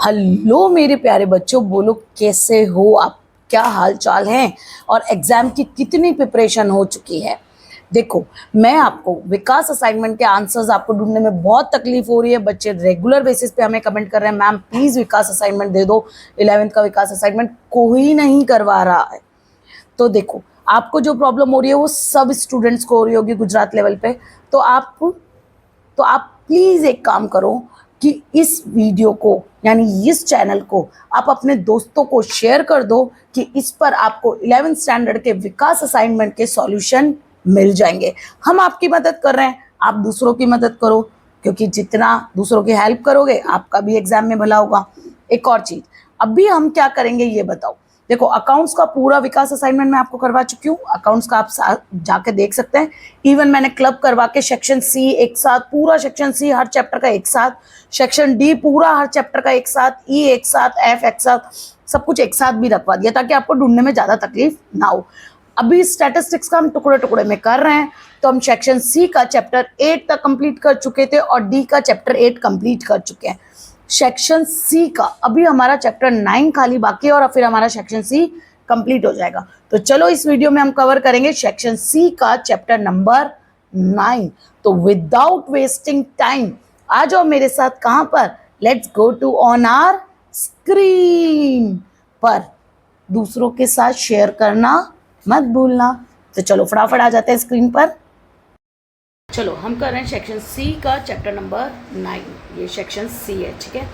Hello मेरे प्यारे बच्चों, बोलो कैसे हो आप, क्या हाल चाल है और एग्जाम की कितनी प्रिपरेशन हो चुकी है। देखो, मैं आपको विकास असाइनमेंट के आंसर्स आपको ढूंढने में बहुत तकलीफ हो रही है। बच्चे रेगुलर बेसिस पे हमें कमेंट कर रहे हैं, मैम प्लीज विकास असाइनमेंट दे दो। 11वीं का विकास असाइनमेंट कोई नहीं करवा रहा है। तो देखो, आपको जो प्रॉब्लम हो रही है वो सब स्टूडेंट्स को हो रही होगी गुजरात लेवल पे। तो आप प्लीज एक काम करो कि इस वीडियो को यानी इस चैनल को आप अपने दोस्तों को शेयर कर दो कि इस पर आपको 11th स्टैंडर्ड के विकास असाइनमेंट के सॉल्यूशन मिल जाएंगे। हम आपकी मदद कर रहे हैं, आप दूसरों की मदद करो, क्योंकि जितना दूसरों की हेल्प करोगे आपका भी एग्जाम में भला होगा। एक और चीज, अभी हम क्या करेंगे ये बताओ। देखो, अकाउंट्स का पूरा विकास असाइनमेंट मैं आपको करवा चुकी हूँ, अकाउंट्स का आप जाके देख सकते हैं। इवन मैंने क्लब करवा के सेक्शन सी एक साथ, पूरा सेक्शन सी हर चैप्टर का एक साथ, सेक्शन डी पूरा हर चैप्टर का एक साथ, ई एक साथ, एफ एक साथ, सब कुछ एक साथ भी रखवा दिया ताकि आपको ढूंढने में ज्यादा तकलीफ ना हो। अभी स्टैटिस्टिक्स का हम टुकड़े टुकड़े में कर रहे हैं, तो हम सेक्शन सी का चैप्टर 8 तक कंप्लीट कर चुके थे और डी का चैप्टर 8 कंप्लीट कर चुके हैं। सेक्शन सी का अभी हमारा चैप्टर 9 खाली बाकी है और फिर हमारा सेक्शन सी कंप्लीट हो जाएगा। तो चलो इस वीडियो में हम कवर करेंगे सेक्शन सी का चैप्टर नंबर 9। तो विदाउट वेस्टिंग टाइम आ जाओ मेरे साथ, कहां पर, let's go to on our screen पर। दूसरों के साथ शेयर करना मत भूलना। तो चलो फटाफट आ जाते हैं स्क्रीन पर। चलो हम कर रहे हैं सेक्शन सी का चैप्टर नंबर 9, ये सेक्शन सी है, ठीक है।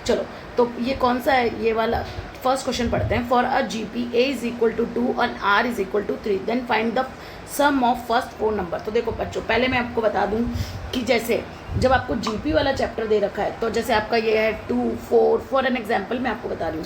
चलो, तो ये कौन सा है, ये वाला फर्स्ट क्वेश्चन पढ़ते हैं। For a GP a is equal to 2 और r is equal to 3, then find the sum of first 4 number. तो देखो बच्चों, पहले मैं आपको बता दूं कि जैसे जब आपको जीपी वाला चैप्टर दे रखा है, तो जैसे आपका ये है 2, 4, फॉर एन एग्जाम्पल मैं आपको बता रही हूँ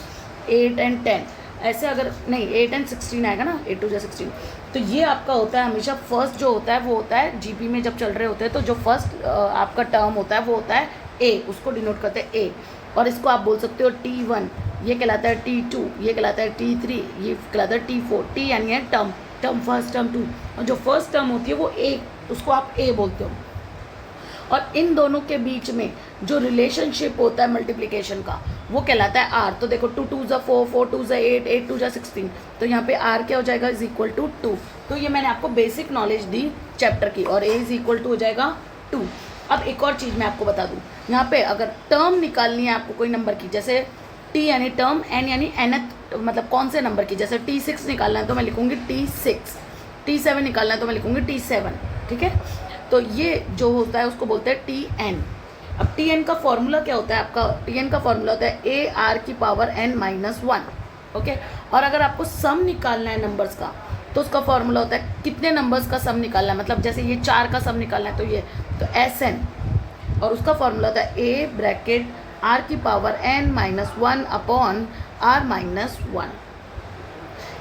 8 एंड 10, ऐसे अगर नहीं 8 एंड 16 आएगा ना, 8 टू 16। तो ये आपका होता है हमेशा फर्स्ट जो होता है वो होता है जीपी में जब चल रहे होते हैं, तो जो फर्स्ट आपका टर्म होता है वो होता है ए, उसको डिनोट करते हैं ए। और इसको आप बोल सकते हो T1, ये कहलाता है T2, ये कहलाता है T3, ये कहलाता है T4। टी यानी है टर्म फर्स्ट, टर्म टू, और जो फर्स्ट टर्म होती है वो ए, उसको आप ए बोलते हो। और इन दोनों के बीच में जो रिलेशनशिप होता है मल्टीप्लिकेशन का वो कहलाता है आर। तो देखो 2 2 ज़ा 4, 4 2 ज़ा 8, 8 2 ज़ा 16, तो यहाँ पे आर क्या हो जाएगा, इज इक्वल टू 2। तो ये मैंने आपको बेसिक नॉलेज दी चैप्टर की, और ए इज इक्वल टू हो जाएगा 2। अब एक और चीज़ मैं आपको बता दूँ, यहाँ पे अगर टर्म निकालनी है आपको कोई नंबर की, जैसे टी यानी टर्म, एन यानी एनथ मतलब कौन से नंबर की, जैसे T6 निकालना है तो मैं लिखूँगी T6, T7 निकालना है तो मैं लिखूँगी T7, ठीक है। तो ये जो होता है उसको बोलते हैं Tn। अब Tn का फॉर्मूला क्या होता है आपका, Tn का फॉर्मूला होता है ए आर की पावर n-1, ओके। और अगर आपको सम निकालना है नंबर्स का, तो उसका फॉर्मूला होता है कितने नंबर्स का सम निकालना है, मतलब जैसे ये 4 का सम निकालना है तो ये तो Sn, और उसका फॉर्मूला होता है ए ब्रैकेट आर की पावर n-1 अपॉन r-1,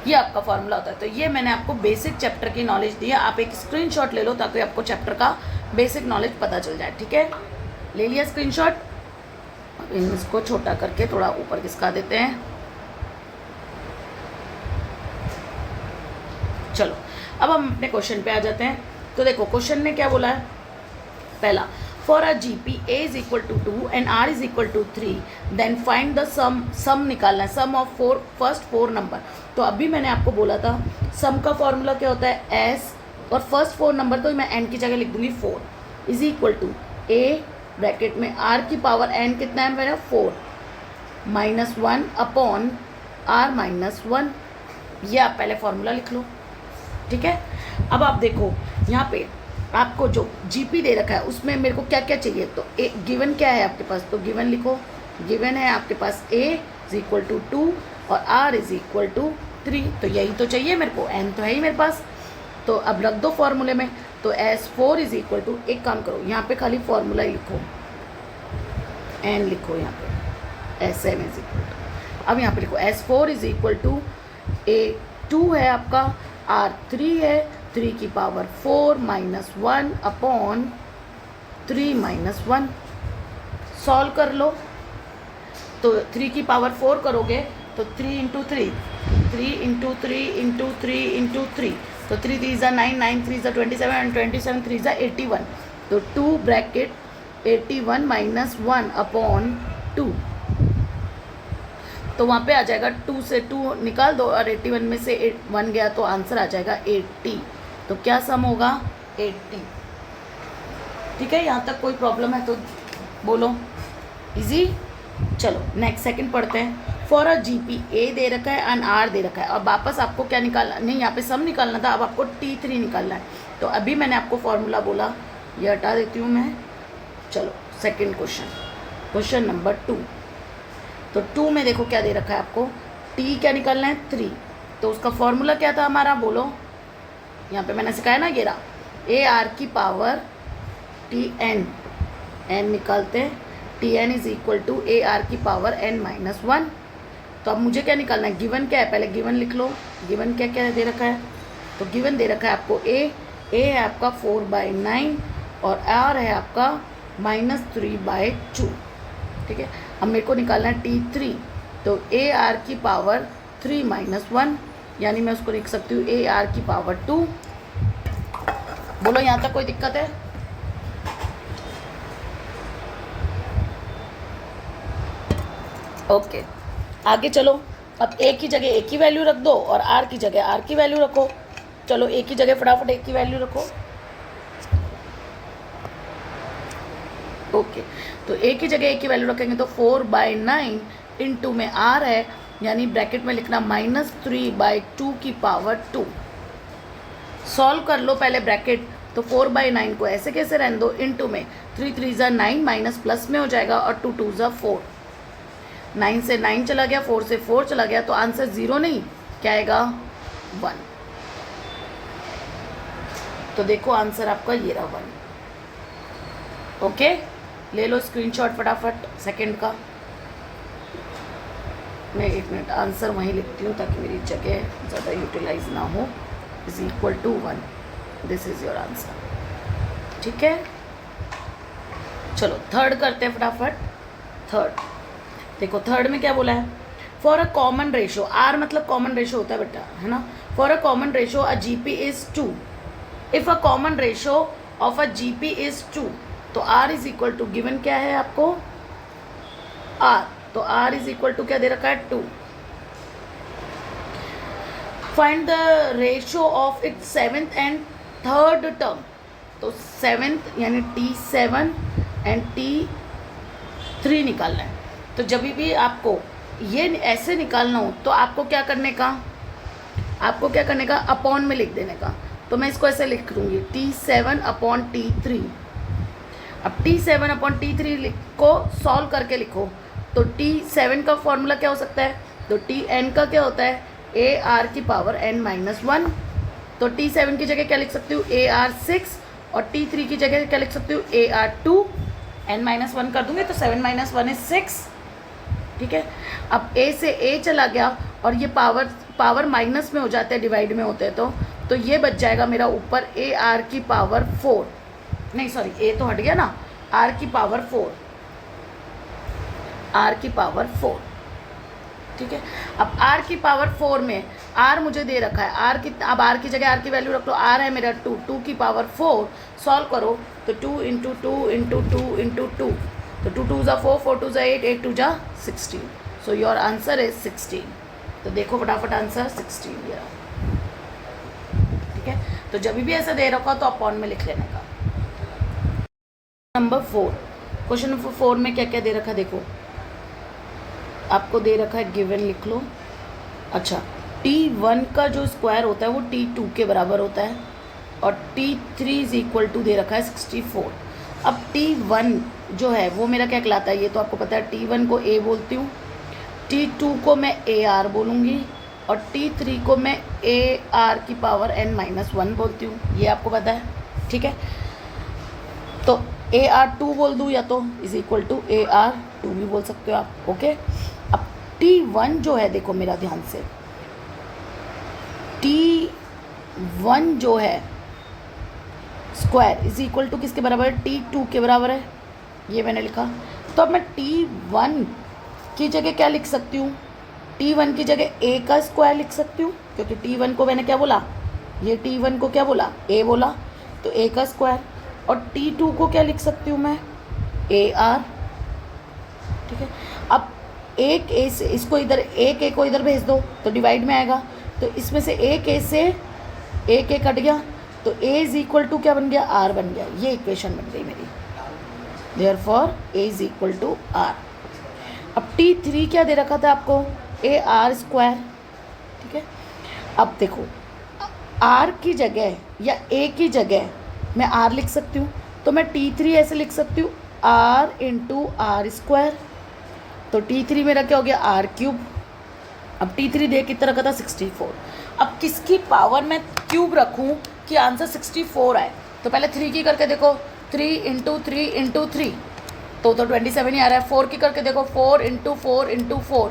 ये आपका फॉर्मूला होता है। तो ये मैंने आपको बेसिक चैप्टर की नॉलेज दी है, आप एक स्क्रीनशॉट ले लो ताकि आपको चैप्टर का बेसिक नॉलेज पता चल जाए, ठीक है। ले लिया स्क्रीनशॉट। अब इसको छोटा करके थोड़ा ऊपर खिसका देते हैं। चलो अब हम अपने क्वेश्चन पे आ जाते हैं। तो देखो क्वेश्चन ने क्या बोला है, पहला, for a GP a is equal to 2 and r is equal to 3, then find the sum निकालना है, सम ऑफ फर्स्ट 4 नंबर। तो अभी मैंने आपको बोला था सम का फॉर्मूला क्या होता है एस, और फर्स्ट 4 नंबर तो मैं एन की जगह लिख दूंगी 4, is equal to a bracket में आर की पावर एन कितना है मेरा 4 -1 अपॉन r-1, ये आप पहले फॉर्मूला लिख लो, ठीक है। अब आप देखो यहाँ पे आपको जो जीपी दे रखा है उसमें मेरे को क्या क्या चाहिए, तो ए गिवन क्या है आपके पास, तो गिवन लिखो। गिवन है आपके पास ए इज इक्वल टू 2 और आर इज इक्वल टू 3, तो यही तो चाहिए मेरे को, एन तो है ही मेरे पास। तो अब रख दो फॉर्मूले में, तो S4 इज इक्वल टू, एक काम करो यहाँ पे खाली फॉर्मूला ही लिखो, एन लिखो यहाँ पे, SM इज इक्वल टू, अब यहाँ पे लिखो S4 इज इक्वल टू ए 2 है आपका, R3 है 3 की पावर 4 -1 अपॉन 3 -1, सॉल्व कर लो। तो 3 की पावर 4 करोगे तो 3 इंटू 3, 3 इंटू 3 इंटू 3 इंटू 3, तो 3 3 ज़ा 9, 9 3 ज़ा 27 एंड 27 3 ज़ा 81, तो 2 ब्रैकेट 81 -1 अपॉन 2, तो वहाँ पे आ जाएगा 2 से 2 निकाल दो और 81 में से 1 गया तो आंसर आ जाएगा 80। तो क्या सम होगा 80। ठीक है, यहाँ तक कोई प्रॉब्लम है तो बोलो, इजी। चलो नेक्स्ट सेकंड पढ़ते हैं। फॉर अ जीपी ए दे रखा है एंड आर दे रखा है। अब वापस आपको क्या निकालना, नहीं यहाँ पे सम निकालना था, अब आपको T3 निकालना है। तो अभी मैंने आपको फॉर्मूला बोला, ये हटा देती हूँ मैं। चलो सेकंड क्वेश्चन, क्वेश्चन नंबर 2। तो 2 में देखो क्या दे रखा है आपको, T क्या निकालना है 3। तो उसका फॉर्मूला क्या था हमारा, बोलो। यहाँ पे मैंने सिखाया ना, ये रहा, ए आर की पावर Tn, n निकालते हैं, Tn is equal to a r की पावर n-1। तो अब मुझे क्या निकालना है, गिवन क्या है, पहले गिवन लिख लो। गिवन क्या क्या दे रखा है, तो गिवन दे रखा है आपको ए है आपका 4/9 और आर है आपका -3/2। ठीक है, अब मेरे को निकालना है T3। तो ए आर की पावर 3-1, यानी मैं उसको लिख सकती हूँ ए आर की पावर 2। बोलो यहाँ तक कोई दिक्कत है? ओके आगे चलो। अब ए की जगह ए की वैल्यू रख दो और आर की जगह आर की वैल्यू रखो। चलो ए की जगह फटाफट ए की वैल्यू रखो। ओके, तो ए की जगह ए की वैल्यू रखेंगे तो 4/9 इंटू में आर है, यानी ब्रैकेट में लिखना -3/2 की पावर 2। सॉल्व कर लो पहले ब्रैकेट। तो 4/9 को ऐसे कैसे रहने दो, इंटू में 3 3 ज़ा 9 माइनस प्लस में हो जाएगा और 2 2 ज़ा 4। 9 से 9 चला गया, 4 से 4 चला गया, तो आंसर 0 नहीं, क्या आएगा 1। तो देखो आंसर आपका ये रहा 1। ओके, ले लो स्क्रीनशॉट फटाफट सेकंड का। मैं 1 मिनट आंसर वहीं लिखती हूँ ताकि मेरी जगह ज़्यादा यूटिलाइज ना हो। Is equal to 1, this is your answer. ठीक है, चलो थर्ड करते हैं फटाफट। थर्ड देखो, थर्ड में क्या बोला है, for a common ratio, r मतलब कॉमन रेशो होता है बेटा, है ना। For a common ratio a GP is 2। If a common ratio of a GP is 2, तो r is equal to, given क्या है आपको आर, तो आर इज इक्वल टू क्या दे रखा है 2। Find the ratio of its 7th and 3rd term. तो 7th यानी T7 एंड T3 निकालना है। तो जब भी आपको ये ऐसे निकालना हो तो आपको क्या करने का, आपको क्या करने का, अपॉन में लिख देने का। तो मैं इसको ऐसे लिख दूँगी T7/T3। अब T7/T3 को सॉल्व करके लिखो। तो T7 का फॉर्मूला क्या हो सकता है, तो Tn का क्या होता है, ए आर की पावर n-1। तो T7 की जगह क्या लिख सकती हूँ, AR6, और T3 की जगह क्या लिख सकती हूँ, AR2। n-1 कर दूंगी तो 7 - 1 is 6। ठीक है, अब ए से ए चला गया और ये पावर माइनस में हो जाते हैं, डिवाइड में होते हैं, तो ये बच जाएगा मेरा ऊपर ए आर की पावर 4, नहीं सॉरी ए तो हट गया ना, आर की पावर 4, आर की पावर 4। ठीक है, अब आर की पावर 4 में आर मुझे दे रखा है, आर की, अब आर की जगह आर की वैल्यू रख लो। आर है मेरा 2, 2 की पावर 4, सॉल्व करो तो 2 × 2 × 2 × 2, तो 2 2 ज़ा 4, 4 2 ज़ा 8, 8 2 ज़ा 16। So your answer is 16। तो देखो फटाफट आंसर 16 ये। ठीक है, तो जब भी ऐसा दे रखा तो अपॉन में लिख लेने का। नंबर 4, क्वेश्चन नंबर 4 में क्या क्या दे रखा है देखो, आपको दे रखा है, गिवन लिख लो। अच्छा, T1 का जो स्क्वायर होता है वो T2 के बराबर होता है और T3 इज इक्वल टू दे रखा है 64। अब T1 जो है वो मेरा क्या कहलाता है, ये तो आपको पता है। T1 को A बोलती हूँ, T2 को मैं AR बोलूँगी और T3 को मैं AR की पावर n-1 बोलती हूँ, ये आपको पता है। ठीक है, तो AR2 बोल दूँ या तो इज इक्वल टू AR2 भी बोल सकते हो आप। ओके, अब T1 जो है देखो मेरा ध्यान से, T1 जो है स्क्वायर इज इक्वल टू किसके बराबर है, T2 के बराबर है, ये मैंने लिखा। तो अब मैं T1 की जगह क्या लिख सकती हूँ, T1 की जगह A का स्क्वायर लिख सकती हूँ, क्योंकि T1 को मैंने क्या बोला, ये T1 को क्या बोला, A बोला, तो A का स्क्वायर। और T2 को क्या लिख सकती हूँ मैं, AR। ठीक है, अब एक ए से इसको इधर, एक ए को इधर भेज दो तो डिवाइड में आएगा, तो इसमें से एक ए से एक ए कट गया, तो ए इज इक्वल टू क्या बन गया, आर बन गया। ये इक्वेशन बन गई मेरी, therefore a is equal to r. अब T3 क्या दे रखा था आपको, ए आर स्क्वायर, ठीक है। अब देखो आर की जगह या ए की जगह मैं आर लिख सकती हूँ, तो मैं T3 ऐसे लिख सकती हूँ, आर इंटू आर स्क्वायर। तो T3 मेरा क्या हो गया, आर क्यूब। अब T3 दे कितना रखा था, 64। अब किसकी पावर मैं क्यूब रखूँ कि आंसर 64 आए, तो पहले 3 की करके देखो, 3 इंटू 3 इंटू 3 तो 27 ही आ रहा है। 4 की करके देखो, 4 इंटू 4 इंटू 4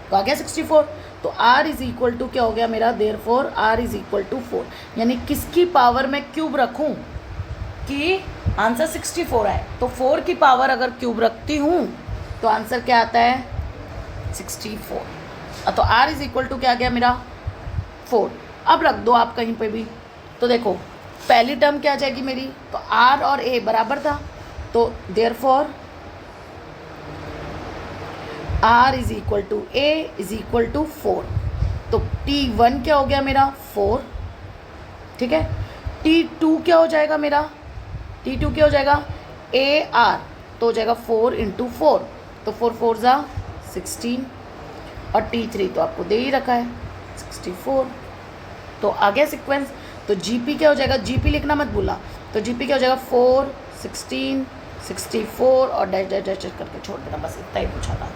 तो आ गया 64। तो R इज इक्वल टू क्या हो गया मेरा, therefore R is equal to 4। यानी किसकी पावर मैं क्यूब रखूं कि आंसर 64 आए, तो 4 की पावर अगर क्यूब रखती हूँ तो आंसर क्या आता है, 64। तो R इज इक्वल टू क्या आ गया मेरा, 4। अब रख दो आप कहीं पे भी, तो देखो पहली टर्म क्या आ जाएगी मेरी, तो R और A बराबर था, तो therefore R is equal to A is equal to 4। तो T1 क्या हो गया मेरा, 4, ठीक है। T2 क्या हो जाएगा मेरा, T2 क्या हो जाएगा, AR तो हो जाएगा 4 इंटू 4, तो 4 4 ज़ा 16, और T3 तो आपको दे ही रखा है 64। तो आ गया सीक्वेंस। तो GP क्या हो जाएगा, GP लिखना मत भूलना, तो GP क्या हो जाएगा, 4 16 64 और डैश डैश डैश करके छोड़ देना, बस इतना ही पूछा था,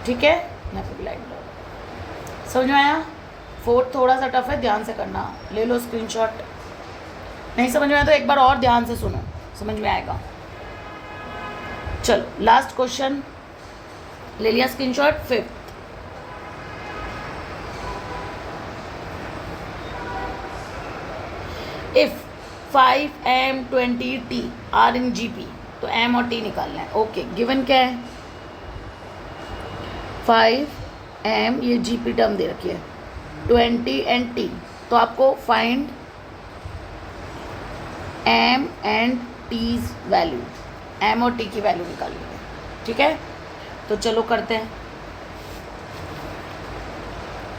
ठीक है। यहाँ पे भी लाइन लो, समझ में आया। 4 थोड़ा सा टफ है, ध्यान से करना, ले लो स्क्रीनशॉट। नहीं समझ में आया तो एक बार और ध्यान से सुनो, समझ में आएगा। चलो लास्ट क्वेश्चन, ले लिया screenshot. 5th, if 5m 20t are in GP, तो m और t निकालना है। ओके, गिवन क्या है, 5m ये GP टर्म दे रखी है, 20 एंड t, तो आपको find m and t's value, m और t की वैल्यू निकालनी है, ठीक है। तो चलो करते हैं,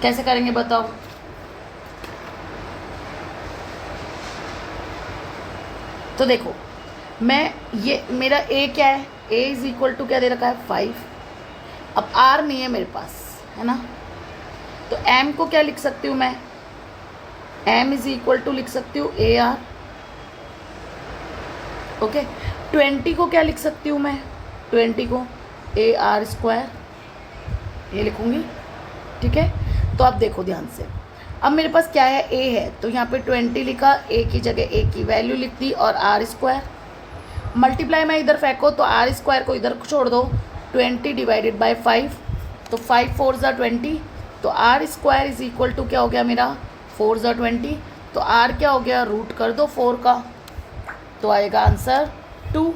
कैसे करेंगे बताओ। तो देखो मैं ये मेरा a क्या है, a इज इक्वल टू क्या दे रखा है, 5। अब r नहीं है मेरे पास, है ना, तो m को क्या लिख सकती हूँ मैं, m इज इक्वल टू लिख सकती हूँ AR। ओके, 20 को क्या लिख सकती हूँ मैं, 20 को AR स्क्वायर, ये लिखूँगी, ठीक है। तो आप देखो ध्यान से, अब मेरे पास क्या है, a है, तो यहाँ पे 20 लिखा, a की जगह a की वैल्यू लिख दी, और r स्क्वायर मल्टीप्लाई में इधर फेंको, तो r स्क्वायर को इधर छोड़ दो, 20 डिवाइडेड बाय 5, तो 5 4 ज़ा 20, तो r square is equal to क्या हो गया मेरा, 4 ज़ा 20, तो r क्या हो गया, रूट कर दो 4 का, तो आएगा आंसर 2।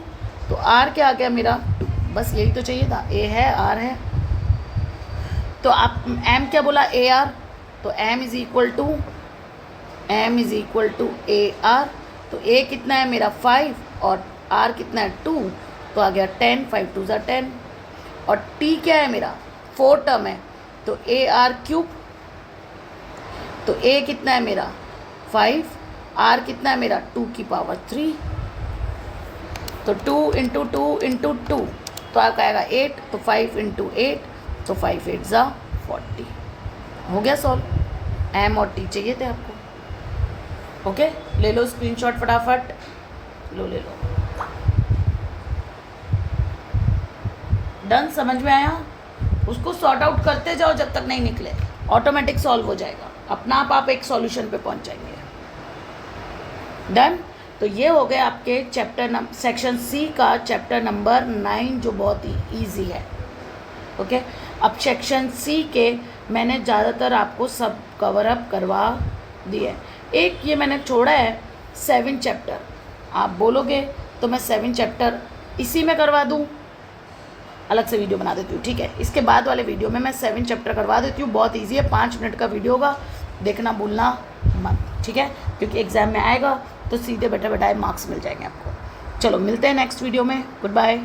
तो r क्या आ गया मेरा, 2। बस यही तो चाहिए था, a है r है, तो आप m क्या बोला, AR, तो m is equal to AR, तो a कितना है मेरा 5 और r कितना है 2, तो आ गया 10, 5 2 ज़ा 10, और t क्या है मेरा, 4 टर्म है, तो AR क्यूब, तो a कितना है मेरा 5, r कितना है मेरा 2 की पावर 3, तो 2 इंटू 2 इंटू 2 तो आपका आएगा 8, तो 5 इंटू 8, तो 5 8 ज़ा 40, हो गया सॉल्व। m और t चाहिए थे आपको, ओके। ले लो स्क्रीनशॉट फटाफट, लो ले लो, डन, समझ में आया। उसको सॉर्ट आउट करते जाओ जब तक नहीं निकले, ऑटोमेटिक सॉल्व हो जाएगा, अपना आप एक सॉल्यूशन पे पहुंच जाएंगे, डन। तो ये हो गए आपके चैप्टर सेक्शन सी का चैप्टर नंबर 9, जो बहुत ही ईजी है, ओके। अब सेक्शन सी के मैंने ज़्यादातर आपको सब कवर अप करवा दिए, एक ये मैंने छोड़ा है 7 चैप्टर, आप बोलोगे तो मैं 7 चैप्टर इसी में करवा दूँ, अलग से वीडियो बना देती हूँ, ठीक है। इसके बाद वाले वीडियो में मैं 7 चैप्टर करवा देती हूँ, बहुत ईजी है, 5 मिनट का वीडियो होगा, देखना भूलना मत, ठीक है, क्योंकि एग्ज़ाम में आएगा तो सीधे बैठे बैठाए मार्क्स मिल जाएंगे आपको। चलो मिलते हैं नेक्स्ट वीडियो में, गुड बाय।